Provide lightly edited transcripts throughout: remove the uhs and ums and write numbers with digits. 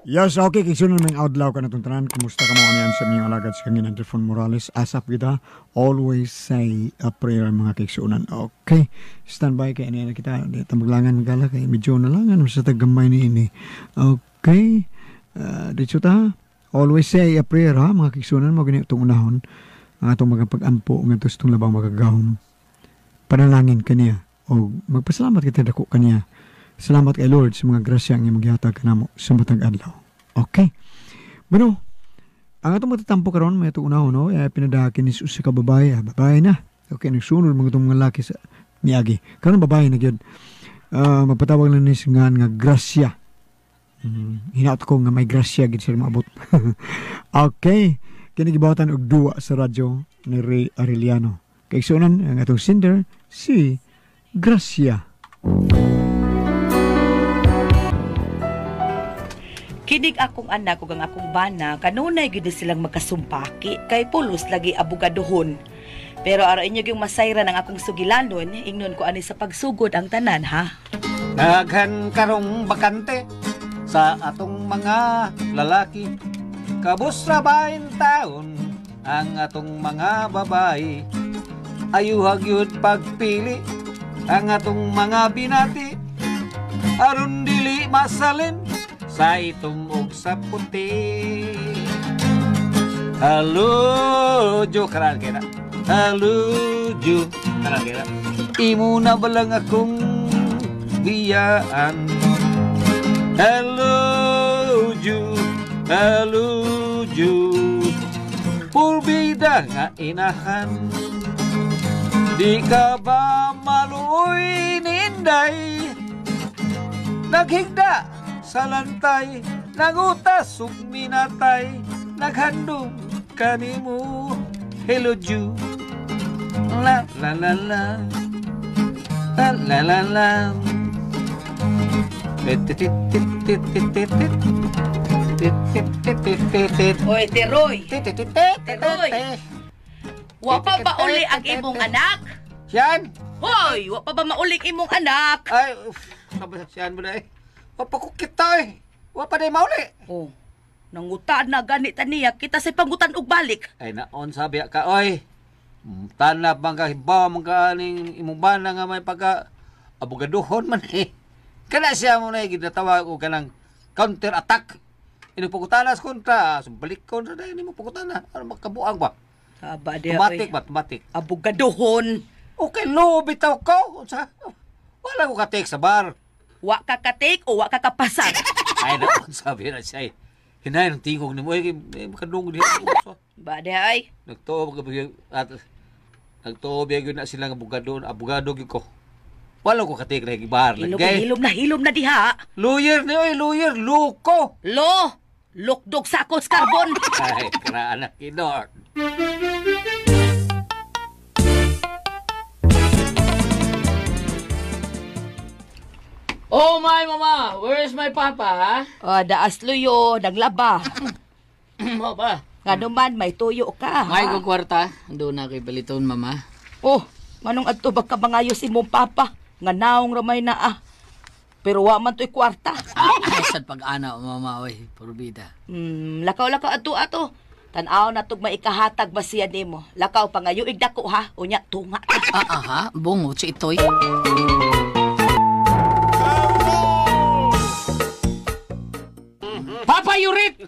Yes, okay. Kiksunod may outlaw ka na itong tanan. Kumusta ka mo yan sa mga alagad sa kanyang Antelfon Morales. Asap kita, always say a prayer mga kiksunan. Okay. Standby kay ano kita. Tamaglangan gala kay medyo nalangan sa tagamay ni ini. Okay. Dito ta. Always say a prayer ha mga kiksunan mo ganito itong unahon. Ang atong magpag-ampo ng ito itong labang magagahom. Panalangin kaniya. O magpasalamat kita dako kaniya. Salamat kay Lord sa mga grasya ang maghihatag ka na mo sa matag adlaw. Okay. Bueno, ang atong matatampo karon may itong unahon, no? Pinadakin ni Jesus sa kababae. Babae na. Okay, nagsunod mga itong mga laki sa miagi. Karon babae na yun. Mapatawag lang ni nga grasya. Hinaot ko nga may grasya gid sila maabot. Okay. Kinigibawatan og duwa sa radyo ni Ray Arellano. Kay sunan ang atong sender si Gracia. Kinig akong anak ug ang akong bana kanunay gyud silang magkasumpaki kay pulos lagi abogadohon. Pero ara inyo yung masayra ng akong sugilanon, ingnon ko ani sa pagsugod ang tanan ha. Daghan karong bakante sa atong mga lalaki. Kabus ra 20 taon ang atong mga babae. Ayuhag yun pagpili ang atong mga binati. Aron dili masalin sa itong og sa puti. Halujo karan kira. Halujo karan kira. Imo na balang akong biyaan. Halujo, halujo. Purbida nga inahan. Di ka ba maluoy ninday? Naghigda sa lantay, nangutas ug minatay, naghandog kanimo. Hello Ju, la la la la, la la la la. Oy, Teroy. Teroy. Wa pa ba uli ang imong anak? Yan. Hoy, wa pa ba mauli imong anak? Ay, sabasiyan mo na eh. Wapakukit ta eh. Wapa na mauli. Oh, nangutaan na ganit niya kita sa pangutan og balik. Ay naon sabi ka oy. Tanap mga hibaw mga aning imong bana nga may pagka abogaduhon man eh. Kana siya mo na ginatawag og kanang counter attack. Inupugutanas kontra, sumbalik kontra dahil mo pugutana para makabuang ba. Aba dia automatic ba, automatic. Abogaduhon. Okay, lo bitaw ko. Wala ko ka-take sa bar. Wa ka ka-take o wa ka kapasag. Ay naon sabi na siya. Hinay ng tingog ni mo ay makadungog diha. Ba dia ay. Nagtuob gyud na sila nga abogado gyud ko. Wala ko ka-take na bar lagay. Hilom na diha. Lawyer ni oy, lawyer luko. Lukdog sa akos carbon. Ay, karaan na kinor. Oh my mama, where is my papa? Daas luyo, naglaba. Mo ba? Nga naman, may tuyo ka. May ko kwarta, ando na kay baliton mama. Oh, manong adto ba ka bangayos imong papa? Nga naong ramay na Pero wa man to'y kwarta. Sad pag-ana mama, oy, purbida. Lakaw-lakaw ato. Tan-aw na tug maikahatag ba siya nimo. Lakaw pangayo igdako ha, unya tunga. Ha, bungo si itoy.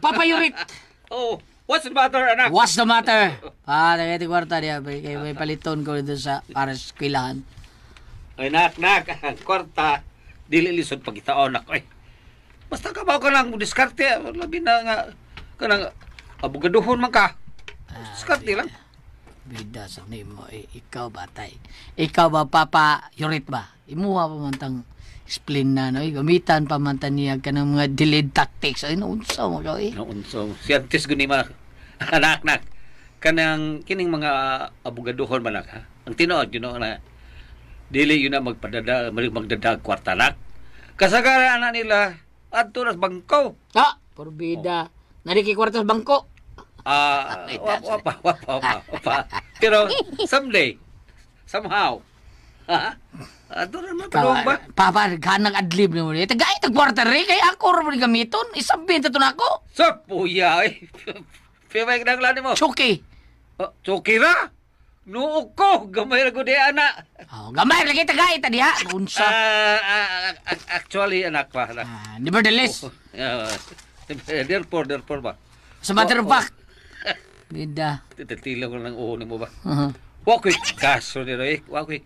Papa Yurit! Oh, what's the matter, anak? What's the matter? Tagay kwarta diya, may paliton ko dito sa para sa eskwelahan. Ay, nak, kwarta, dili lisod pagitaon ako eh. Basta ka ba ka lang diskarte, labi na nga, kanang abogaduhon man ka. Diskarte lang. Bida sa nimo, ikaw ba tay? Ikaw ba Papa Yurit ba? Imuha pa man tang explain na, no? Gamitan pa man niya ka ng mga delayed tactics. Ay, naunsaw mo ka, eh. Naunsaw. Scientist ko ni mga anak. Kanang, kining mga abogaduhon man ha? Ang tinood, na, dili yun na magdadag kwarta nak. Kasagaran na nila, at tunas bangko. Porbida. Nariki kwarta sa bangko. Wapa. Pero, someday, somehow, ha? Ato naman, palong ba? Papa, ganang adlib na mo. Tagay tagkwarta rin. Kaya ako rin gamiton. Isang binta to na ako. Sa puya eh. Pimay kinanglan mo. Chuki. Chukira? Nuok ko. Gamay na ko di anak. Oh, gamay lagi tagay tadi ha. Unsa? Actually, anak pa. Anak. Nevertheless. Therefore ba? Sa matter of fact. Bida. Titilo ko lang uhunin mo ba? Uh-huh. Wakoy kaso ni Ray. Wakoy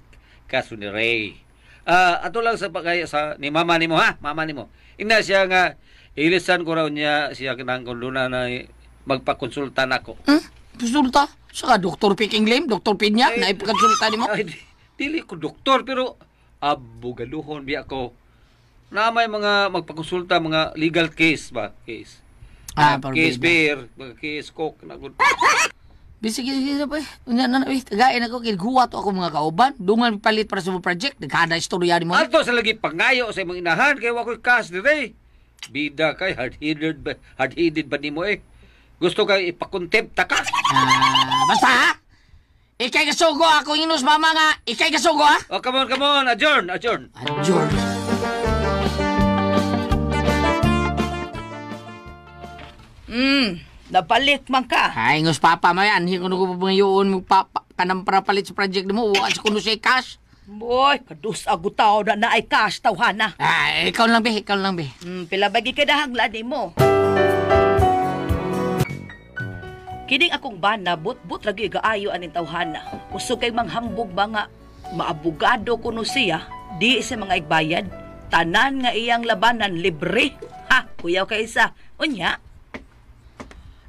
kaso ni Ray. Ato lang sa pagkaya sa ni mama ni mo ha? Mama ni mo. Ina siya nga ilisan ko raw niya siya kinang konduna na magpakonsulta nako. Konsulta? Saka Dr. Picking Lame, Dr. Pinya, na ipakonsulta ni mo? Ay, dili ko doktor pero abogaduhon biya ko. Na may mga magpakonsulta mga legal case ba? Case. Case beer, mga case coke na good. Bisig na pa eh. Unya na tagain ako kinhuwat ako mga kauban. Dungan palit para sa mga project. Nagkada istorya ni mo. Ato sa lagi pangayo sa imong inahan kay wa ko'y kas dire. Bida kay hard-headed ba nimo eh. Gusto kay ipakontempta ka. Basta ha? Ikay kasugo ako inus mama nga. Ikay kasugo ha? Oh, come on. Adjourn. Adjourn. Napalit man ka. Ay, ngos papa mayan. Hindi ko nagpapangayoon mo papa. Kanang para palit sa project mo. Huwag sa kuno siya cash. Boy, kadus agutaw na ay cash tawhana. Ay, ikaw lang be. Pila bagi ka dahangla ni mo. Kining akong bana, but lagi gaayo aning tawhana. Usog kay manghambog ba nga maabogado kuno siya, di sa mga igbayad. Tanan nga iyang labanan libre. Ha, kuyaw kay isa. Unya.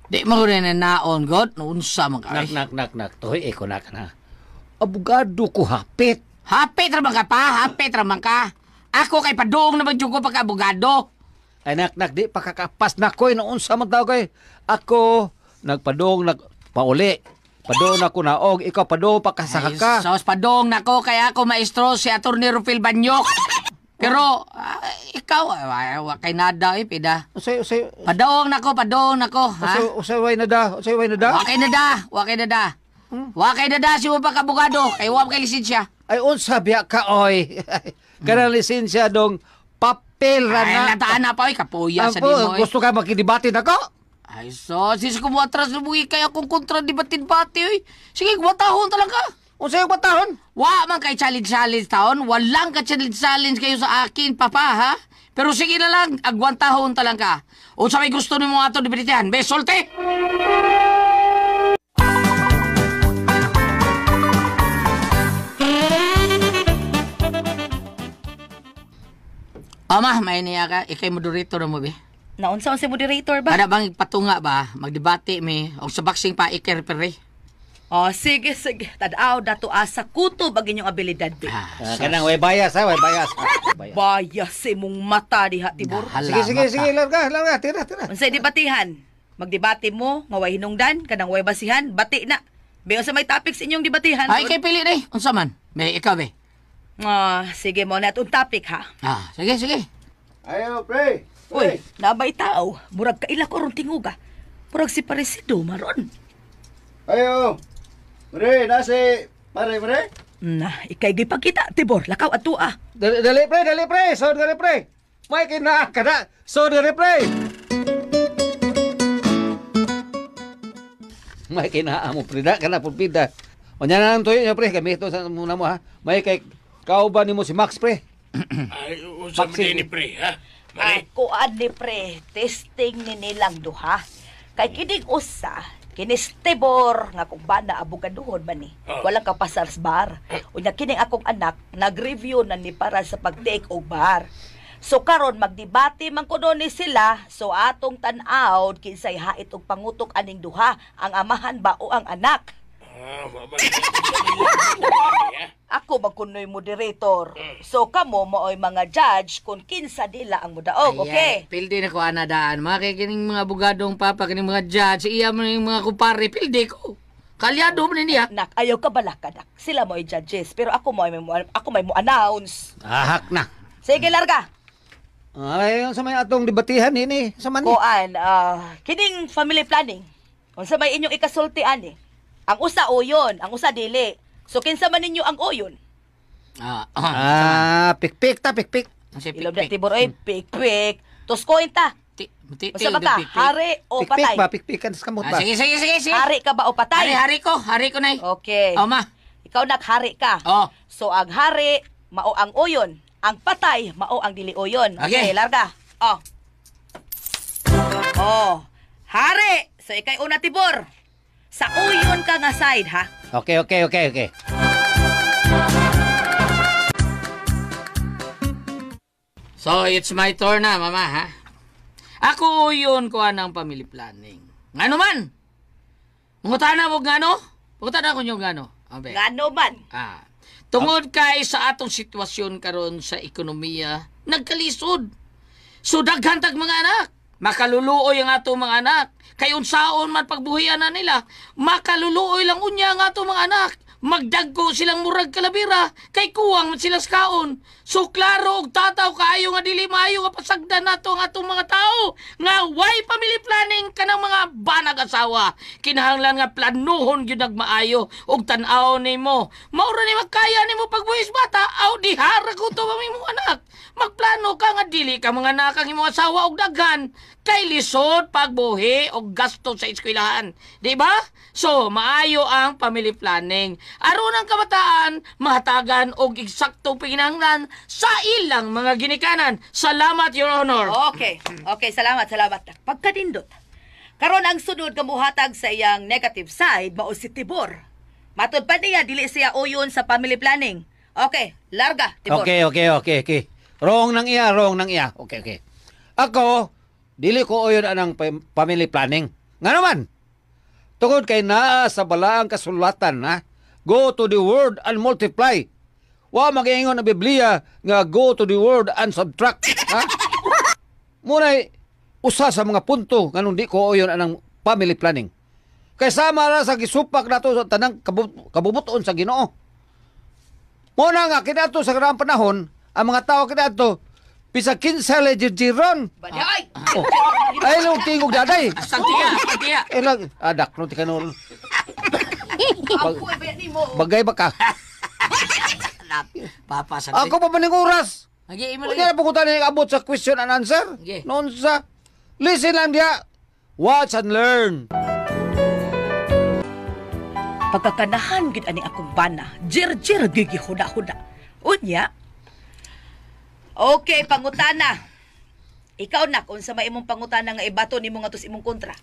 Di mo rin na naon, God. Naunsa mga ay. Nak. Toy, eko na ka na. Abogado ko hapit. Hapit raman ka pa. Hapit raman ka. Ako kay padung na magjugo pagka-abogado. Ay, nak, di pakakapas na ko'y naunsa man tao kay. Ako, nagpadong, pauli. Padong ako naog, ikaw padong pakasaka ka. Sos padong nako kaya ako maestro si Atty. Rufil Banyok. Pero ikaw kay nada pida. Usay. Padong nako, ha? Usay way na da. Wakay na da si mo pagka-abogado kay wa kay lisensya. Ay, unsa biya ka, oy. Kanang lisensya dong papel ra na. Ay, nataan na pa, kapuya sa Ako, dimo. gusto ka makidibati na ko? Ay, sis ko mo atras na bugi kaya kung kontra debatin-bati, oy. Sige, watahon talaga. Unsa yung patahon? Wa man kay challenge taon. Walang ka challenge kayo sa akin, papa, ha? Pero sige na lang, agwantahon talaga. O sa may gusto ni mo ato debatehan, besolte! Ama, may niya ka. Ikay moderator na mo, be. Naunsa si moderator ba? Para bang patunga ba? Magdebate mi. O sa boxing pa, ikay-repere. Oh, sige. Tadaw dato asa kuto bag inyong abilidad di. Kanang way bias, ha? Way bias. Bayas imong mata diha tibor. Sige, larga, tira. Unsay debatihan? Magdebate mo, nga way hinungdan, kanang way basihan, bati na. Bayo sa may topics inyong debatihan. Ay, kay pili na Unsa man? Be, ikaw, be. Sige mo na itong topic ha. Sige. Ayo, pre. Uy, nabay tao. Murag kaila ko ron tinguga. Murag si Parisido maron. Ayo. Pre, nasi. Pare. Ikay gipagkita, tibor. Lakaw ato ah. Dali, pre. So, dali, pre. May kina ka na. So, dali, pre. May kina mo, pre. Da ka na, pulpida. O niya na lang tuyo niya, pre. Gamito sa muna mo, ha. May kay kauban ni mo si Max, pre. Ay, usap mo ni pre, ha? Mari? Ako ani pre, testing ni nilang duha. Kay kining usa, kinistibor nga kung ba na abogaduhon man ni. Walang kapasar sa bar. Unya kining akong anak, nag-review na ni para sa pag-take og bar. So karon magdebate man kuno ni sila, so atong tan-aw kinsay hait og pangutok aning duha, ang amahan ba o ang anak. Ako ba kunoy moderator? So kamo mooy mga judge kung kinsa dila ang mudaog, okay? Pildi na ko anadaan. Mga kay kining mga abogadong papa, kining mga judge, iya mo yung mga kupare, pildi ko. Kalyado mo niya. Nak, ayaw ka bala ka, nak. Sila mo judges, pero ako may mo announce. Ahak na. Sige, larga. Ay, sa may atong debatihan ini. Sa man Kuan, kining family planning. Kung sa may inyong ikasultian eh. Ang usa oyon, ang usa dili. So kinsa man ninyo ang oyon? pikpik. Ang si Ilog na Pikpik. tibor oy, pik-pik. Tuskoin ta. Usa ba ka? Hari o patay? Pikpikan sa kamot ba? Sige. Hari ka ba o patay? Hari ko na. Okay. Oh, ma. Ikaw naghari ka. Oh. So ang hari mao ang uyon, ang patay mao ang dili uyon. Okay. Larga. Oh. Oh. Hari. So ikay una tibor. Sa uyon ka nga side ha. Okay. So, it's my turn na, mama, ha? Ako yun ko anang family planning. Ngano man? Mungutana mo ngano? Mungutana ko nyo ngano? Abe. Ngano man? Tungod kay sa atong sitwasyon karon sa ekonomiya, nagkalisod. So, daghan tag mga anak. Makaluluoy ang atong mga anak. Kay unsaon man pagbuhian na nila, makaluluoy lang unya ang atong mga anak. Magdagko silang murag kalabira, kay kuwang man silang kaon. So klaro og tataw kaayo nga dili maayo nga pasagdan nato ang atong mga tao nga why family planning kanang mga banag asawa. Kinahanglan nga planuhon gyud nag maayo og tan-aw nimo. Maura ni magkaya nimo pagbuhis bata, aw dihara ko to mamimong anak. Magplano ka nga dili ka mga anak ang imong asawa og daghan kay lisod pagbuhi og gasto sa eskwelahan. Di ba? So, maayo ang family planning. Aron ang kabataan, mahatagan og eksaktong pinanglan sa ilang mga ginikanan. Salamat, Your Honor. Okay. Okay, salamat. Pagkadindot. Karon ang sunod nga muhatag sa iyang negative side mao si Tibor. Matud pa niya dili siya uyon sa family planning. Okay, larga, Tibor. Okay. Wrong nang iya. Okay. Ako, dili ko uyon anang family planning. Nga naman, tungod kay naa sa balaang kasulatan, ha? Go to the world and multiply. Wa mag-ingon ang Biblia nga go to the world and subtract, ha? Muna'y usa sa mga punto nga nung di ko uyon anang family planning. Kay sama na sa gisupak nato sa tanang kabubuton sa Ginoo. Muna nga, kinato sa karang panahon, ang mga tao kinato, pisa 15 legiron. Baday! Ay, nung tingog daday. Santiya. Lang, adak, nung tikanol. Ako ba ni mo? Bagay ba ka? Papa, santiya. Ako pa maning oras. Imo Hindi na pukutan niya abot sa question and answer. Okay. Noon sa, listen lang dia. Watch and learn. Pagkakanahan gid ani akong bana, jir-jir gigi huda-huda. Unya. Okay, pangutana. Ikaw nak unsa may imong pangutana nga ibato nimo nga tus imong kontra?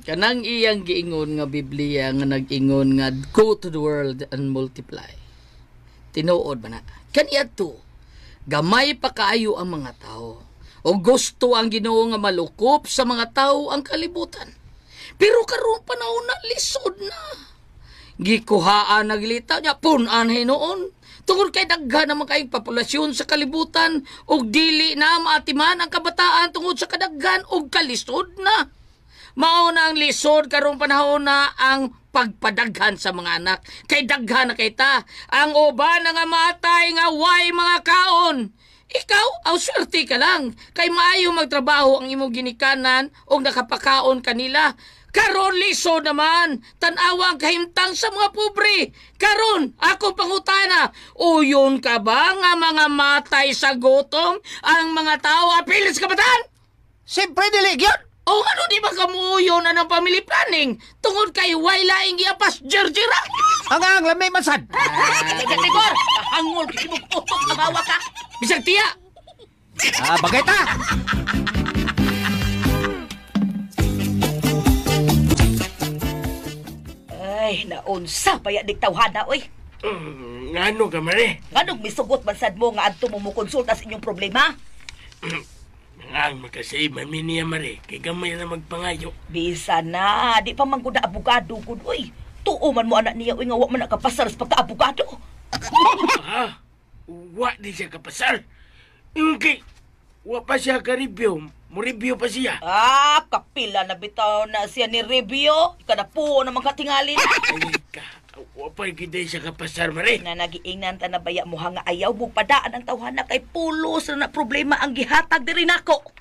Kanang iyang giingon nga Biblia nga nag-ingon nga go to the world and multiply. Tinuod ba na? Kaniya to, gamay pa kaayo ang mga tao. O gusto ang Ginoo nga malukop sa mga tao ang kalibutan. Pero karon panahon na lisod na. Gikuhaan naglita niya punan noon. Tungod kay daghan naman kayong populasyon sa kalibutan ug dili na maatiman ang kabataan tungod sa kadaghan ug kalisod na. Mao na ang lisod karong panahon na ang pagpadaghan sa mga anak. Kay daghan na kay ta. Ang uban nga matay nga way mga kaon. Ikaw, aw swerte ka lang. Kay maayo magtrabaho ang imong ginikanan o nakapakaon kanila. Karon lisod naman, tan-awa ang kahimtang sa mga pobre. Karon, ako pangutana, uyon ka ba nga mga matay sa gutom ang mga tao apilis kabataan? Siyempre, dili yun. O ano di ba kamuyon na ng family planning? Tungod kay way laing giapas jerjera. Ang lamay masad. Tigor, kahangol kay imong utok kabawa ka. Bisag tiya. Bagay ta. Ay, naunsa pa ya digtawhana oy. Ngano ka, Mare? Nganong misugot man sad mo nga adto mo konsulta sa inyong problema? Ang makasay, mami niya, Mare. Kay gamay na magpangayo. Bisa na, di pa man gud na abogado gud oy. Tuo man mo anak niya oy nga wa man nakapasar sa pagka-abogado. Ha? Wa di siya kapasal. Yung kay, wa pa siya ka-review. Mo-review pa siya. Kapila na bitaw na siya ni Rebio. Ika na po naman katingalin. Ay ka, wa pa kita siya kapasal, Mare. Na nagiingnan ta na baya mo nga ayaw mo padaan ang tawhana kay pulos na problema ang gihatag diri nako.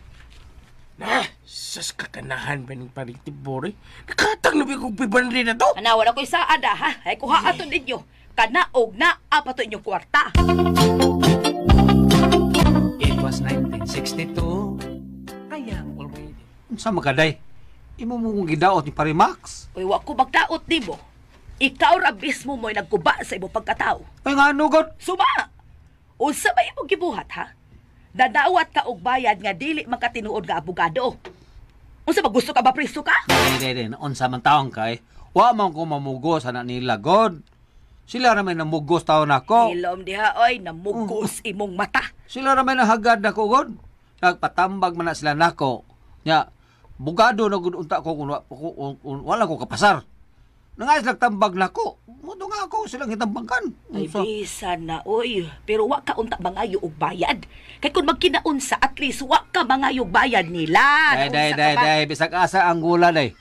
Na, sas kakanahan ba ng paring tibori? Nakatang na ba kong pibandri na to? Anawan ako isa ada ha. Ay kuha ato ninyo. Kanaog na apato inyong kwarta. 62. Kaya already. Unsa magaday? Imo mo gidaot ni Parimax. Uy, wa ko magdaot nimo. Ikaw ra mismo mo'y nagkuba sa imong pagkatao. Ay nga ano, God? Suma! Unsa ba imong gibuhat, ha? Dadawat ka og bayad nga dili makatinuod nga abogado. Unsa ba gusto ka ba preso ka? Dede, unsa man taong kay, wa man ko mamugos ana nila, God. Sila ra may namugos taon ako. Ilom diha oy, namugos imong mata. Sila ra may nahagad nako, God. Nagpatambag man na sila nako. Nya, bugado na gud unta ko kung wala ko kapasar. Nangayos nagtambag nako. Mudo nga ako silang hitambangkan. Ay bisa na oy, pero wa ka unta bangayo og bayad. Kay kun magkinaunsa at least wa ka bangayo og bayad nila. Day, bisag asa ang gula day.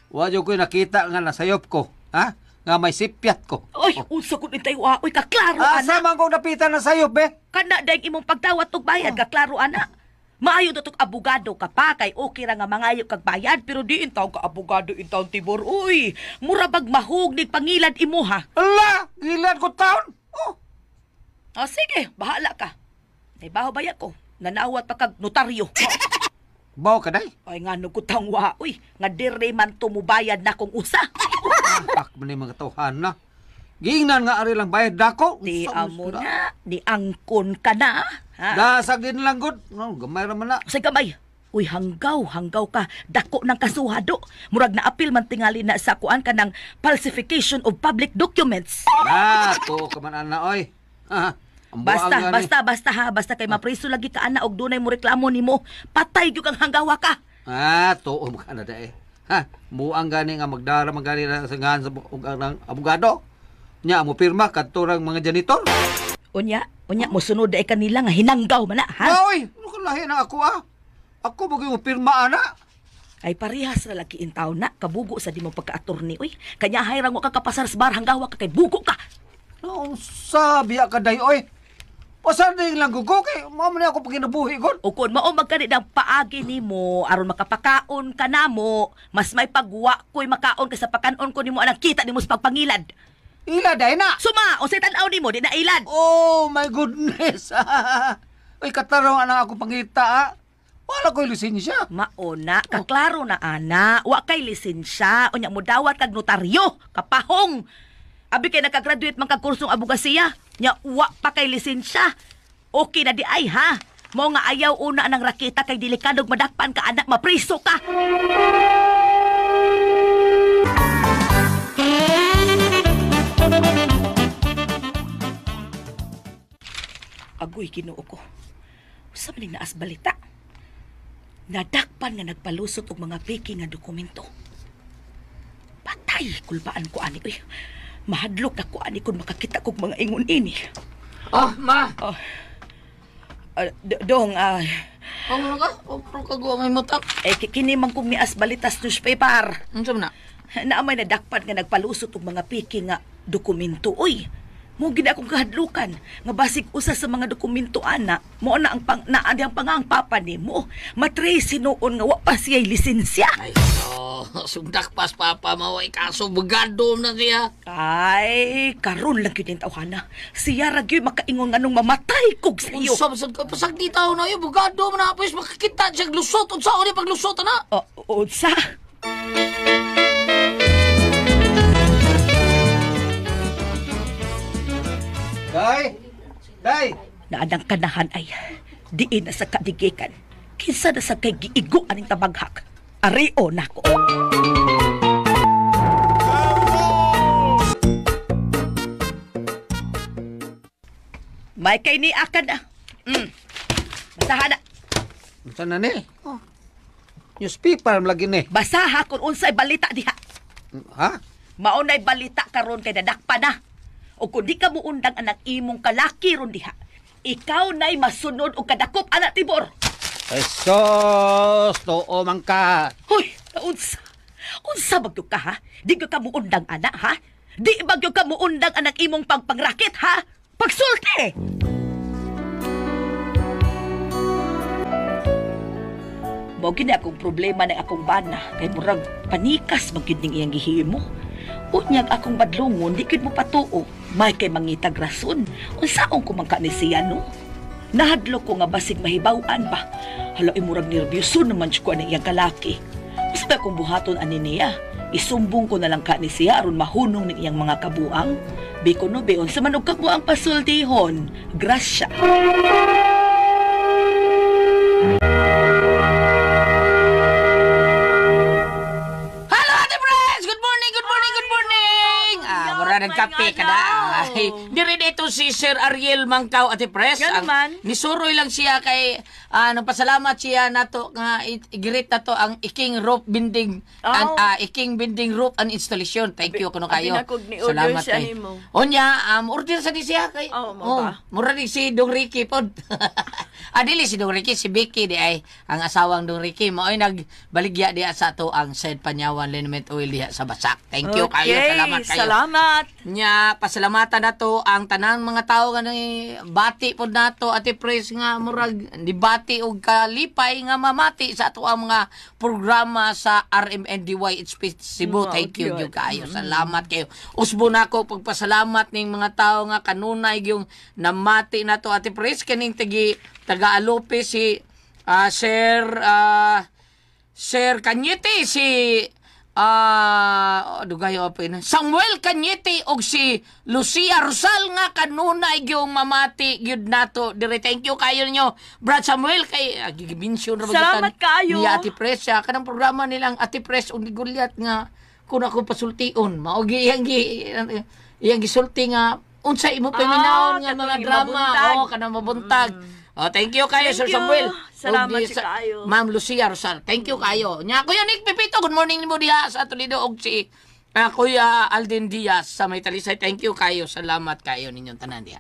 Wa jud ko nakita nga nasayop ko, ha? Nga may sipyat ko. Oy, unsa kun intay wa oy kaklaro Asa ana. man ko napitan na sayop, be? Kana dayang imong pagtawat og bayad kaklaro ana. Maayo datok abogado ka pa kay okay ra nga mangayo kag bayad pero di intaw ka abogado intaw tibor. Uy, mura bag mahug nig pangilad imo ha. Ala, gilad ko taon. Oh, O sige, bahala ka. Ay baho baya ko. Nanawat pa kag notaryo. bawo ka day. Ay nga ko tangwa, uy, nga dire man tumubayad na kong usa. Pak man ni mga tawhan na. Gingnan nga ari lang bayad dako. Di amo na, di angkon ka na. Ha? Dasag din lang gud. No, gamay ra man na. Say gamay. Uy, hanggaw ka. Dako ng kasuhado. Murag na apil man tingali na sa kuan ka ng falsification of public documents. Ah, to ka man ana oy. Ha. Basta kay mapriso lagi ka ana og dunay mo reklamo nimo. Patay gyud kang hanggawa ka. Ah, to ka na day. Ha, muang gani nga magdara magani na sa ngahan sa ng abogado. Nya mo pirma kadto rang mga janitor. Unya mo sunod ay kanila nga hinanggaw man na, ha? Oy, ano ka lahi na ako ah. Ako bagay mo pirma ana. Ay parehas ra lagi intaw na kabugo sa di mo pagka-attorney uy. Kanya hayrang wa ka kapasar sa bar hanggawa ka kay bugo ka. No, sabi ka day oy. Pasan din lang gugo kay mo man ako paginabuhi gud. O kung mao magkani ng paagi nimo aron makapakaon ka namo, mas may pagwa ko'y makaon ka sa pakanon ko nimo anang kita nimo sa pagpangilad. Ila day na. Suma, o say tan-aw nimo di na ilad. Oh my goodness. Oy katarong ana ako pangita ah. Wala ko'y lisensya. Mauna, kaklaro na ana, wa kay lisensya, unya mo dawat kag notaryo, kapahong. Abi kay nakagraduate man kag kursong abogasiya, nya wa pa kay lisensya. Okay na di ay ha. Mo nga ayaw una ng raketa kay delikadog madakpan ka anak mapriso ka. Agoy Ginoo ko. Usa man ning naas balita. Nadakpan nga nagpalusot og mga fake nga dokumento. Patay kulbaan ko ani uy. Mahadlok ako ani kun makakita kog mga ingon ini. Oh, ma. Oh. Dong Ano ka? Pro ka guwa may mutak. kini man kong nias balitas newspaper. Ano na? Naamay nadakpan nga nagpalusot og mga fake nga dokumento uy. Mo gid akong kahadlukan nga basig usa sa mga dokumento ana mo na ang ang pangang papa nimo matrace noon nga wa pa siya lisensya. Ay, sugdak pas papa maway kaso bugado na siya. Ay, karon lang yun yung tawhana. Siya ra gyud makaingon nga nung mamatay kog sa iyo. Usab ka pasag di tao na yun, bugado mo na apos makakita siya lusot. Unsa ni paglusot na? Unsa? Day. Naadang kanahan ay diin na sa kadigikan. Kinsa na sa kay giigo aning tabaghak. Ario nako. May kay ni akan na. Basahan na. Unsa na ni? Oh. Newspaper lagi ni. Basaha kung unsay balita diha. Ha? Maunay balita karon kay dadakpa na. O kung di ka muundang anak imong kalaki ron diha, ikaw na'y masunod o kadakop anak tibor. Ay sos, too man ka. Hoy, unsa? Unsa bagyo ka ha? Di ka muundang anak ha? Di bagyo ka muundang anak imong pangrakit ha? Pagsulti! Mao gini akong problema ng akong bana kay murag panikas magyud ning iyang gihimo. Unyag akong badlongon, di gid mo patuo. May kay mangitag rason. Unsaon ko man ka ni siya, no? Nahadlok ko nga basig mahibawan ba. Hala, imurag nervyoso naman siya ko ang iyang kalaki. Basta kung buhaton ani niya, isumbong ko na lang ka ni siya aron mahunong ng iyang mga kabuang. Biko no beon sa manog kabuang pasultihon. Grasya. Hello, Ate Pres! Good morning, good morning, good morning! Mura ng kape ka na. Ay, diri dito si Sir Ariel Mangkaw, Ate Pres. Ganun man. Nisuroy lang siya kay, nagpasalamat siya nato nga igirit na to ang iking rope binding, iking binding rope and installation. Thank you kuno kayo. Salamat kay. Onya, order sa di siya kay. Mura di si Dong Ricky pod. Dili si Dong Ricky, si Becky di ay ang asawang Dong Ricky. Mao'y nagbaligya diya sa to ang Said Panyawan Liniment Oil diya sa Basak. Thank you kayo. Salamat kayo. Salamat. Nya pasalamatan nato ang tanang mga tao nga ni bati pod nato Ate Pres nga murag di bati og kalipay nga mamati sa ato ang mga programa sa RMNDY Cebu. Thank you kayo. Salamat kayo. Usbo nako pagpasalamat ning mga tao nga kanunay yung namati nato Ate Pres kaning taga-Alope si Sir Cañete, si dugayo pa Samuel Cañete og si Lucia Rosal nga kanunay gyung mamati gyud nato dire. Thank you kayo ninyo Brad Samuel kay gigibensyon ra Salamat kayo ni Ate Pres kanang programa nilang Ate Pres og Gulyat nga kun ako pasultion mao iyang gisulti nga unsa imo paminaw nga mga drama kanang mabuntag. Thank you kayo, Sir Samuel. Salamat kayo. Ma'am Lucia Rosal. Thank you kayo. Nya Kuya Nick Pepito, good morning mo diha sa Toledo og si Kuya Alden Diaz sa May Talisay. Thank you kayo. Salamat kayo ninyong tanan diha.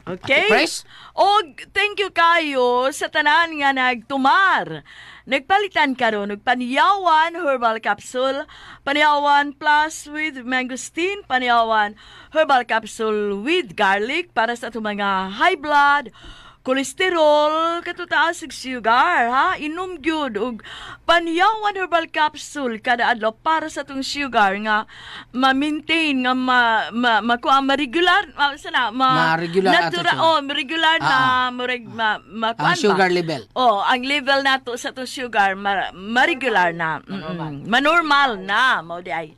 Okay. Press? Og thank you kayo sa tanan nga nagtumar. Nagpalitan karon og Paniyawan Herbal Capsule, Paniyawan Plus with Mangosteen, Paniyawan Herbal Capsule with Garlic para sa itong mga high blood, kolesterol, katutaas og sugar, ha? Inom gyud og Paniyawan Herbal Capsule kada adlaw para sa tong sugar nga ma-maintain nga ma-regular, ma-regular natural, regular na ang sugar level. Ang level nato sa tong sugar ma-regular na. Manormal na mao di ay.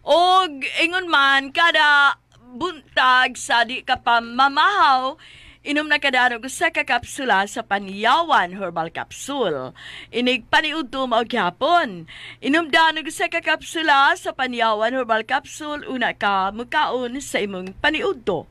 Og ingon man kada buntag sa di ka pa mamahaw, inom na kada sa kakapsula sa Paniyawan Herbal Capsule. Inig paniud to mao gyapon. Inom danog sa kakapsula sa Paniyawan Herbal Capsule una ka mukaon sa imong paniud to.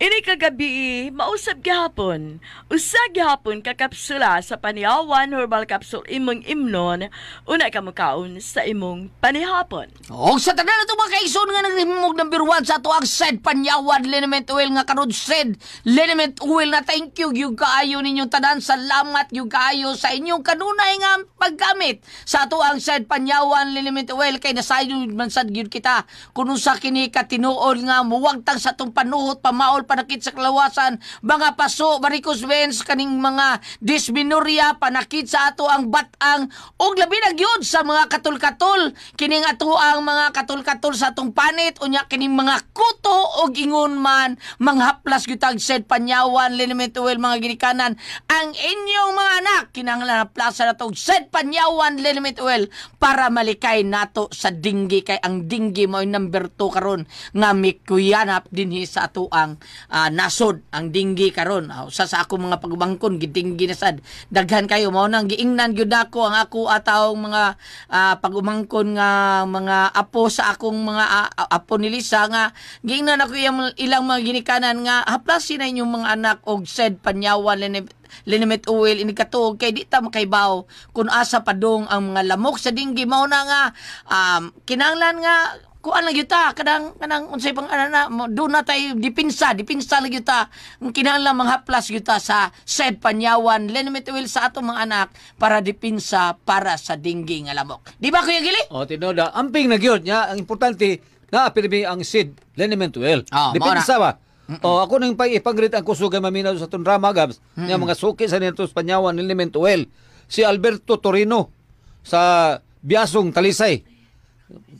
Ini kagabi, mausap gihapon. Usag gihapon kakapsula sa Paniyawan Herbal Capsule imong imnon, una ka mukaon sa imong panihapon. O sa tanan na ito mga kaison nga nagrimog number 1 sa ito ang Said Panyawan Liniment Oil nga karod Said Liniment Oil na thank you yung kaayo ninyong tanan. Salamat yung kaayo sa inyong kanunay nga paggamit sa ito ang Said Panyawan Liniment Oil kay nasayo man sad gyud kita kuno sa kini katinuod nga muwagtang sa itong panuhot pamaol panakit sa kalawasan, mga paso, varicose veins, kaning mga dysmenorrhea, panakit sa ato ang batang, og labi na gyud sa mga katul-katul, kining ato ang mga katul-katul sa atong panit, unya kining mga kuto og ingon man, manghaplas gyud tag Said Panyawan Liniment Oil mga ginikanan, ang inyong mga anak, kinahanglan na plasa na tog Said Panyawan Liniment Oil para malikay nato sa dinggi, kay ang dinggi mo number 2 karon nga mikuyanap dinhi sa ato ang nasod ang dinggi karon. Sa ako mga pagbangkon gidinggi na sad daghan kayo mao nang giingnan gyud nako ang ako atawong mga pagumangkon nga mga apo sa akong mga apo ni Lisa nga giingnan ako ilang mga ginikanan nga haplasin na inyong mga anak og Said Panyawan Liniment Oil ini katuog kay di ta makaibaw kun asa padong ang mga lamok sa dinggi mao na nga kinahanglan nga kuan lang yuta kanang unsay pang ana do na tay dipinsa lang yuta kinahanglan manghaplas yuta sa Said Panyawan Liniment Oil sa atong mga anak para dipinsa para sa dinggi nga lamok. Di ba Kuya Gili? Tinoda amping na gyud nya ang importante na pirmi ang Said Liniment Oil. Dipinsa ba? Ako nang ipangrit ang kusugay maminaw sa itong drama gabs nya mga suki sa nito Panyawan Liniment Oil. Si Alberto Torino sa Biasong Talisay.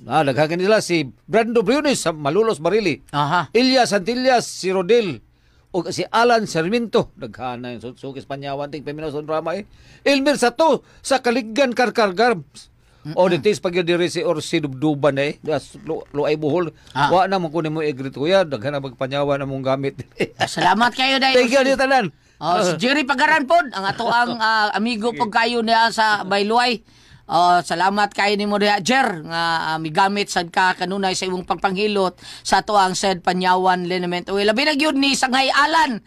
Naghagan nila si Brando Briones sa Malulos Barili. Ilya Santillas, si Rodel o si Alan Sarmiento daghana yung sukis panyawan ting Peminason drama Elmer Sato sa Kaliggan Karkargar o ditis pag yun diri si Orsi Dubduban luay buhol wa na mo kunin mo igrit kuya daghana magpanyawan among gamit. Salamat kayo dai. Thank you tanan. Si Jerry Pagaran pod ang ato ang amigo pag kayo niya sa Bayluay. Salamat kayo ni mo diha Jer nga migamit sad ka kanunay sa imong pagpanghilot sa ato ang said Panyawan Liniment Oil. Labi na gyud ni Sangay Alan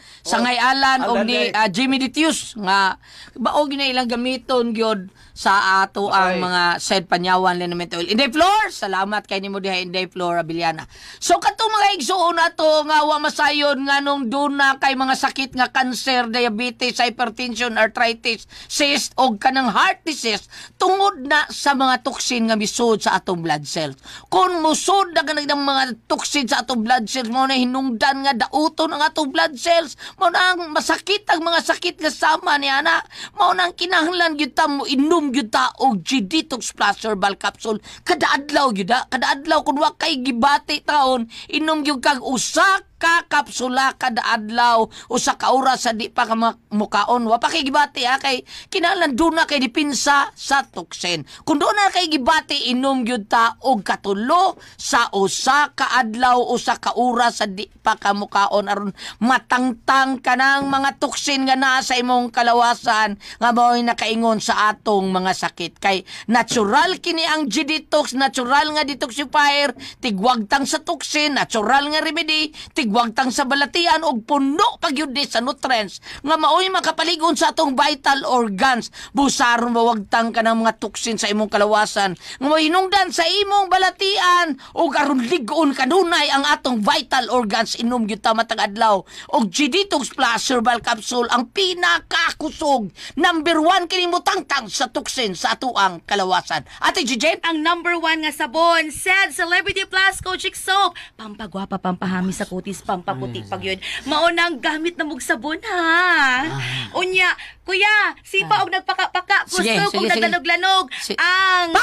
og ni Jimmy Ditius nga baog na ilang gamiton gyud sa ato ang mga said Panyawan Liniment Oil. Inday Floor, salamat kay nimo diha Inday Floor Abiliana. So katong mga igsuon ato nga wa masayon nganong duna kay mga sakit nga cancer, diabetes, hypertension, arthritis, cyst og kanang heart disease tungod na sa mga toxin nga misud sa atong blood cells. Kung musud na ganang mga toxin sa atong blood cells, mo na hinungdan nga dauton ang atong blood cells, mo na ang masakit ang mga sakit nga sama ni ana, mo na ang kinahanglan gyud ta mo inom gyud ta og G-Detox Plus Herbal Capsule kada adlaw gyud kada adlaw kun wa kay gibati taon inom gyud kag usa ka kapsula kada adlaw usa ka oras sa di pa ka mukaon wa pa kay gibati kay kinahanglan duna kay dipinsa sa toxin. Kun duna kay gibati inom gyud ta og katulo sa usa ka adlaw usa ka oras sa di pa ka mukaon aron matangtang kanang mga toxin nga naa sa imong kalawasan nga mao'y nakaingon sa atong mga sakit. Kay natural kini ang G-Detox, natural nga detoxifier, tigwagtang sa toxin, natural nga remedy, tigwagtang sa balatian og puno pagyud sa nutrients nga mao'y makapaligon sa atong vital organs. Busaron mawagtang ka ng mga toxin sa imong kalawasan nga mahinungdan sa imong balatian og aron ligon kanunay ang atong vital organs. Inom gyud ta matag adlaw og G-Detox Plus Herbal Capsule ang pinakakusog number 1 kini mo tangtang sa toxin sa atuang kalawasan. Ate Jijen, ang number 1 nga sabon, said Celebrity Plus Kojic Soap. Pampagwapa, pampahami sa kutis, pampaputi pag yun. Maunang gamit na mong sabon, ha? Unya, kuya, sipa og nagpaka-paka, gusto kong naglanog-lanog. Ang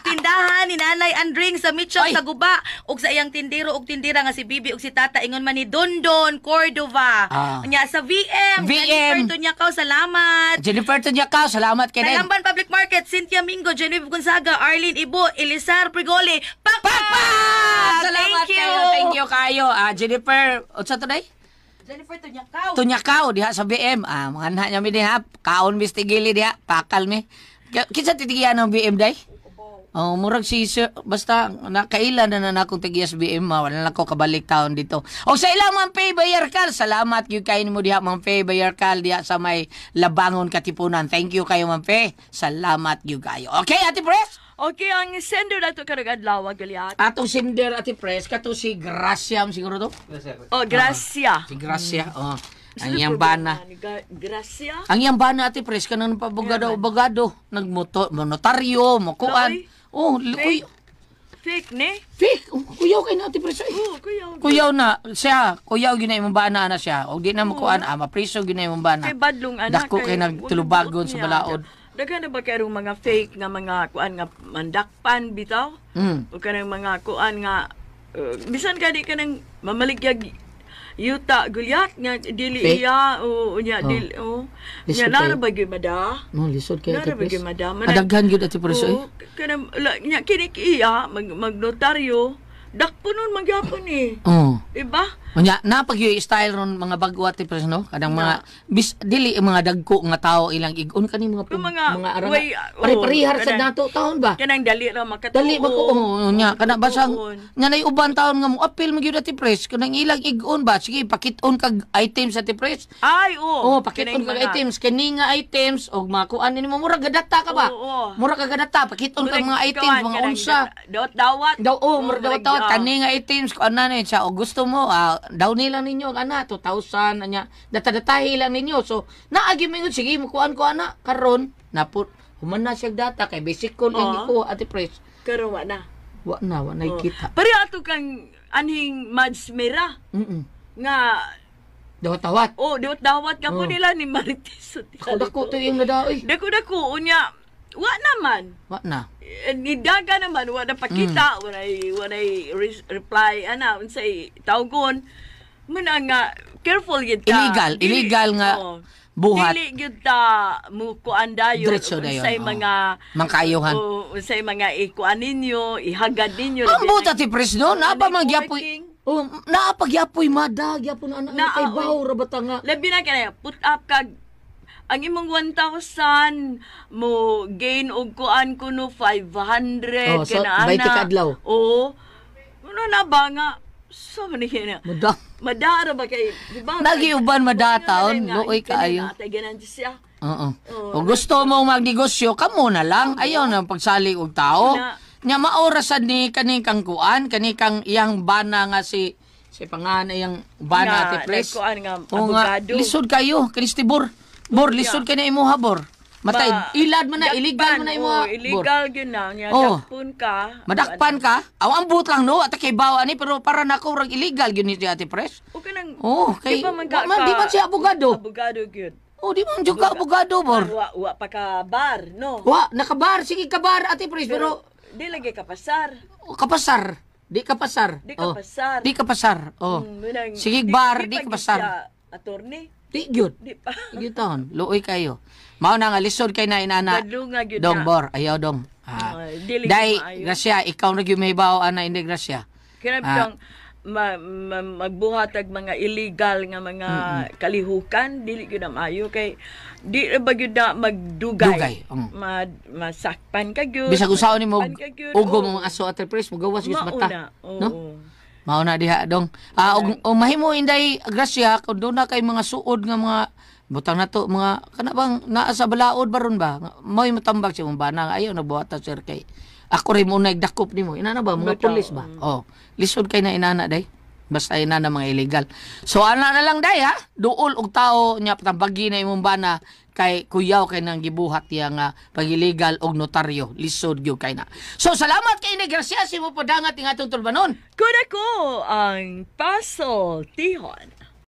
tindahan ni Nanay Andring sa Mitchell sa Guba og sa iyang tindero og tindira nga si Bibi og si Tata ingon man ni Dondon Cordova. Unya sa VM. Jennifer Tunyakaw, salamat. Jennifer Tunyakaw, salamat kay Den. Talamban Public Market, Cynthia Mingo, Genevieve Gonzaga, Arlene Ibo, Elisar Prigoli. Salamat kayo. Thank you kayo. Jennifer, unsa today? Jennifer Tunyakaw. Tunyakaw diha sa BM. Mga anak niya mi diha, kaon mistigili diha, pakal mi. Kinsa titigiyan ng BM day? Murag si basta nakailan na akong tigiya sa BM, wala lang ko kabalik taon dito. O sa ilang Ma'am Faye Bayarkal, salamat yung kayo mo diha Ma'am Faye Bayarkal diha sa may Labangon Katipunan. Thank you kayo Ma'am Faye. Salamat yung kayo. Okay, Ate Pres? Okay, ang sender na ito karag-adlaw, Goliath. Atong sender, Ate Pres, kato si Gracia, siguro to? Gracia. Si Gracia, ang yambana. Gracia? Ang yambana, Ate Pres, kanang pabogado, nagmotaryo, mokuan. Fake, ne? Fake? Kuyaw kayo na, Ate Pres. Kuyaw na. Siya, kuyaw yun na imong bana na siya. O di na makuan, mapriso yun na imong bana. Kay badlong anak. Dako kayo nagtulubagon sa balaod. Daghan na ba kayo mga fake nga mga kuan nga mandakpan bitaw? O kanang mga kuan nga bisan gani kanang mamaligya yuta gulyat nga dili iya o nya dili nya nara ba gyud mada? Lisod kay Ate Pres. Adaghan gyud Ate Pres. Kanang nya kini iya magnotaryo dakpunon magyapon diba? Unya na pag yung style ron mga bago Ate Pres no kadang mga dili mga dagko nga tao ilang igon kani mga arang pare-parehar sa nato taon ba kanang dali ra makatuo dali ba ko nya kana basang nya nay uban taon nga mo apil mo gyud Ate Pres kanang ilang igon ba sige pakit-on kag items Ate Pres ay pakit-on kag items kani nga items og makuan nimo mura gadata ka ba mura ka gadata pakit-on kag mga items mga unsa dawat mura dawat kani nga items ko ana ni siya o gusto mo daw nila ninyo ana 2,000 anya data-datahi lang ninyo so naagi mo sige mo kuan ko ana karon naput human na siya data kay basic ko lang ko Ate Pres karon wa na kita pare ato kang anhing Mads Mera nga dawat dawat ka po nila ni Marites dako to yung nadaoy dako unya wa naman nidaga naman wala pakita wala reply unsay tawgon Muna nga, careful yun ta. Illegal nga buhat. Dili yun ta mukuan dayon. Diretso dayon. Unsay mga mangkayuhan. Unsay mga ikuan ninyo, ihagad ninyo. Ang buta ti Presdo, napa magyapoy. Naapagyapoy mada, gyapon anak kay baw rabata nga. Labi na kaya, put up kag ang imong 1,000 mo gain og kuan kuno 500 so, kana 20 kadlaw. Oo. Ano na ba nga? So man niya. Madara ba kay di ba? Nagiuban madataon, luoy kaayo. Ganan siya. Oo. Kung gusto mo magnegosyo, kamo na lang. Ayaw na pagsalig og tao. Nya maorasan ni kani kang kuan, kani kang iyang bana nga si pangan iyang bana ti Pres. Kuan nga abogado. Lisod kayo, Kristibor. Bor lisod ka na imuha bor. Matay ilad man na, illegal man na imuha. Illegal gyud na nya dakpon ka. Madakpan ka. Aw ambot lang no, at kay bawa ni pero para nako rag illegal gyud ni Ate Pres. O kanang kay di man siya abogado. Abogado gyud. Di man jud ka abogado bor. Wa pa ka bar, no. Nakabar sige ka bar Ate Pres pero di lagi ka pasar. Kapasar. Di ka pasar. Di ka pasar. Sige bar, di ka pasar. Attorney. Di gyud. Di pa. Gyud taon. Luoy kayo. Mao na nga lisod kay na inana. Dong bor, ayaw dong. Dai Gracia, ikaw na gyud may bawo ana indi Gracia. Kaya bitong magbuhat ag mga illegal nga mga kalihukan, dili gyud na maayo kay di ba gyud na magdugay. Masakpan ka gyud. Bisag usaon nimo ugo mo aso Ate Pres, mugawas gyud sa mata. No? Mao na diha dong. Og mahimo inday Gracia kun do na kay mga suod nga mga butang nato mga kana bang naa sa balaod baron ba? Mo'y matambag si mong bana ayaw na buhata sir kay ako rin mo nagdakop nimo. Inana ba mga pulis ba? Lisod kay na inana day. Basta inana mga illegal. So ana na lang day ha. Duol og tao nya tambagi na imong bana kay kuyaw kay nang gibuhat yang pag-illegal og notaryo. Lisod gyud kay na. So salamat kay ni Gracia si mo padangat ing atong tulbanon. Kuda ko ang Paso Tihon.